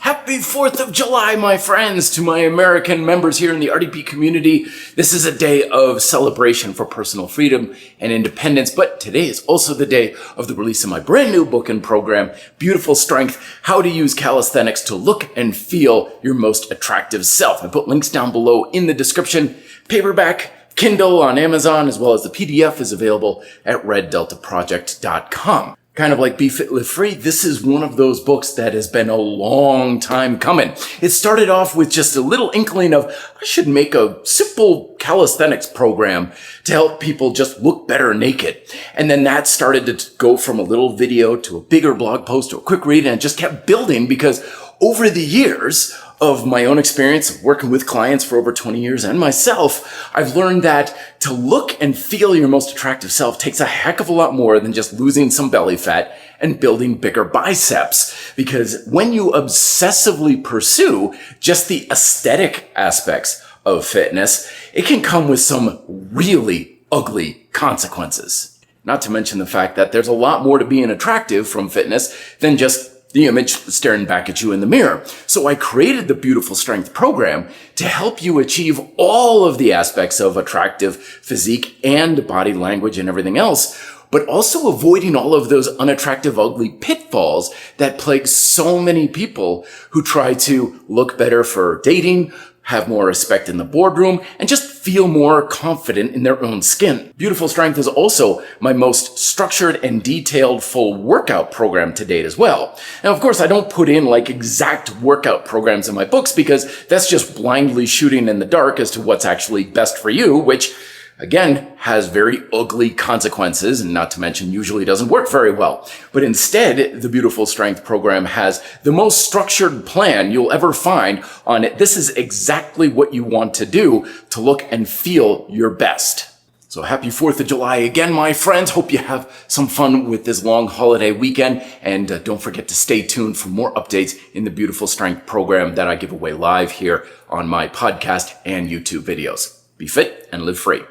Happy 4th of July, my friends, to my American members here in the RDP community. This is a day of celebration for personal freedom and independence, but today is also the day of the release of my brand new book and program, Beautiful Strength, How to Use Calisthenics to Look and Feel Your Most Attractive Self. I put links down below in the description. Paperback, Kindle on Amazon, as well as the PDF is available at reddeltaproject.com. Kind of like Be Fit, Live Free, this is one of those books that has been a long time coming. It started off with just a little inkling of, I should make a simple calisthenics program to help people just look better naked. And then that started to go from a little video to a bigger blog post to a quick read, and it just kept building because over the years of my own experience of working with clients for over 20 years and myself, I've learned that to look and feel your most attractive self takes a heck of a lot more than just losing some belly fat and building bigger biceps. Because when you obsessively pursue just the aesthetic aspects of fitness, it can come with some really ugly consequences. Not to mention the fact that there's a lot more to being attractive from fitness than just the image staring back at you in the mirror. So I created the Beautiful Strength program to help you achieve all of the aspects of attractive physique and body language and everything else, but also avoiding all of those unattractive, ugly pitfalls that plague so many people who try to look better for dating, have more respect in the boardroom, and just feel more confident in their own skin. Beautiful Strength is also my most structured and detailed full workout program to date as well. Now, of course, I don't put in like exact workout programs in my books because that's just blindly shooting in the dark as to what's actually best for you, which again, has very ugly consequences, and not to mention usually doesn't work very well. But instead, the Beautiful Strength program has the most structured plan you'll ever find on it. This is exactly what you want to do to look and feel your best. So happy 4th of July again, my friends. Hope you have some fun with this long holiday weekend. And don't forget to stay tuned for more updates in the Beautiful Strength program that I give away live here on my podcast and YouTube videos. Be fit and live free.